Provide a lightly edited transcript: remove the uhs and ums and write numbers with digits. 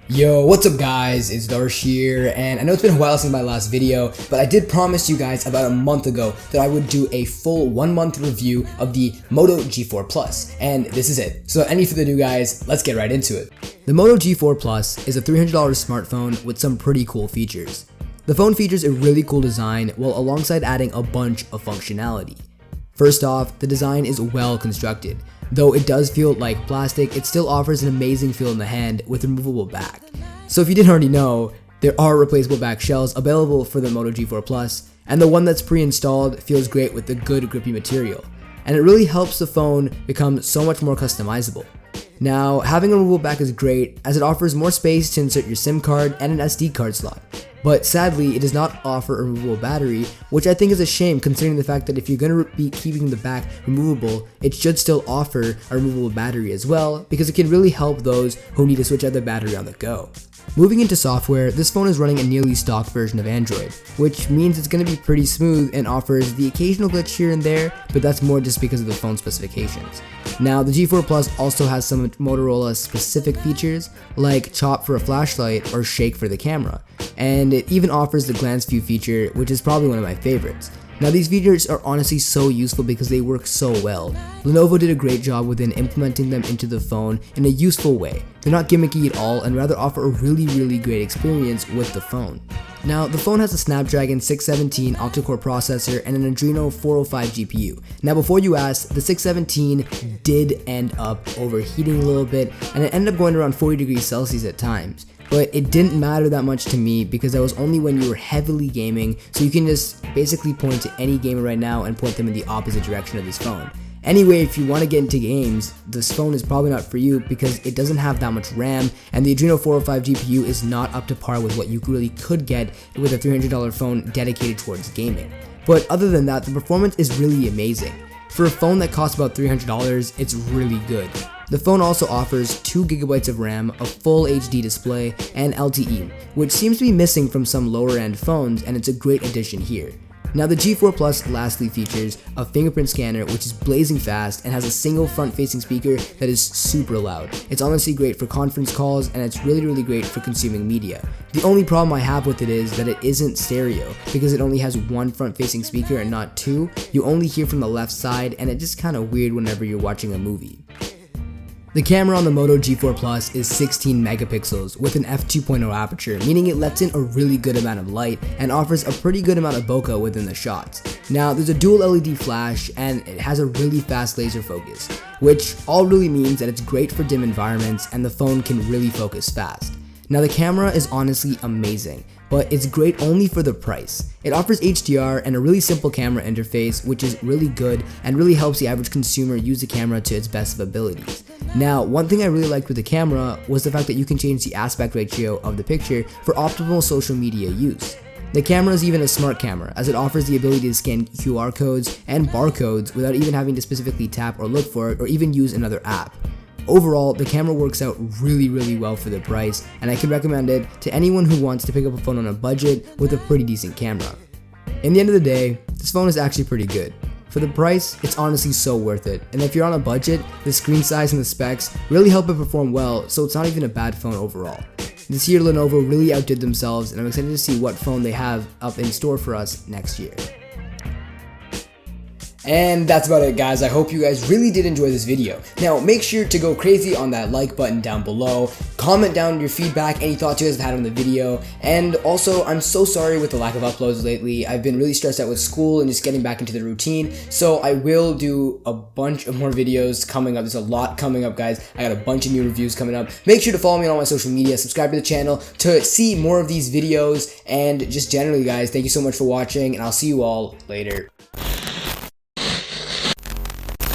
Yo, what's up guys, it's Darsh here, and I know it's been a while since my last video, but I did promise you guys about a month ago that I would do a full 1 month review of the Moto G4 Plus, and this is it. So any further ado guys, let's get right into it. The Moto G4 Plus is a $300 smartphone with some pretty cool features. The phone features a really cool design while alongside adding a bunch of functionality. First off, the design is well constructed. Though it does feel like plastic, it still offers an amazing feel in the hand with removable back. So if you didn't already know, there are replaceable back shells available for the Moto G4 Plus, and the one that's pre-installed feels great with the good grippy material, and it really helps the phone become so much more customizable. Now, having a removable back is great as it offers more space to insert your SIM card and an SD card slot. But sadly, it does not offer a removable battery, which I think is a shame considering the fact that if you're going to be keeping the back removable, it should still offer a removable battery as well, because it can really help those who need to switch out their battery on the go. Moving into software, this phone is running a nearly stock version of Android, which means it's going to be pretty smooth and offers the occasional glitch here and there, but that's more just because of the phone specifications. Now, the G4 Plus also has some Motorola specific features like chop for a flashlight or shake for the camera, and it even offers the glance view feature, which is probably one of my favorites. Now, these features are honestly so useful because they work so well. Lenovo did a great job within implementing them into the phone in a useful way. They're not gimmicky at all and rather offer a really great experience with the phone. Now, the phone has a Snapdragon 617 octa-core processor and an Adreno 405 GPU. Now, before you ask, the 617 did end up overheating a little bit, and it ended up going around 40 degrees Celsius at times. But it didn't matter that much to me because that was only when you were heavily gaming, so you can just basically point to any gamer right now and point them in the opposite direction of this phone. Anyway, if you want to get into games, this phone is probably not for you because it doesn't have that much RAM, and the Adreno 405 GPU is not up to par with what you really could get with a $300 phone dedicated towards gaming. But other than that, the performance is really amazing. For a phone that costs about $300, it's really good. The phone also offers 2GB of RAM, a full HD display, and LTE, which seems to be missing from some lower end phones, and it's a great addition here. Now, the G4 Plus lastly features a fingerprint scanner which is blazing fast and has a single front-facing speaker that is super loud. It's honestly great for conference calls, and it's really great for consuming media. The only problem I have with it is that it isn't stereo because it only has one front-facing speaker and not two. You only hear from the left side, and it's just kind of weird whenever you're watching a movie. The camera on the Moto G4 Plus is 16 megapixels with an f2.0 aperture, meaning it lets in a really good amount of light and offers a pretty good amount of bokeh within the shots. Now, there's a dual LED flash and it has a really fast laser focus, which all really means that it's great for dim environments and the phone can really focus fast. Now, the camera is honestly amazing, but it's great only for the price. It offers HDR and a really simple camera interface, which is really good and really helps the average consumer use the camera to its best of abilities. Now, one thing I really liked with the camera was the fact that you can change the aspect ratio of the picture for optimal social media use. The camera is even a smart camera, as it offers the ability to scan QR codes and barcodes without even having to specifically tap or look for it or even use another app. Overall, the camera works out really well for the price, and I can recommend it to anyone who wants to pick up a phone on a budget with a pretty decent camera. In the end of the day, this phone is actually pretty good. For the price, it's honestly so worth it, and if you're on a budget, the screen size and the specs really help it perform well, so it's not even a bad phone overall. This year, Lenovo really outdid themselves, and I'm excited to see what phone they have up in store for us next year. And that's about it guys. I hope you guys really did enjoy this video. Now make sure to go crazy on that like button down below, comment down your feedback, any thoughts you guys have had on the video, and also I'm so sorry with the lack of uploads lately. I've been really stressed out with school and just getting back into the routine, so I will do a bunch of more videos coming up. There's a lot coming up guys. I got a bunch of new reviews coming up. Make sure to follow me on all my social media, subscribe to the channel to see more of these videos, and just generally guys, thank you so much for watching, and I'll see you all later.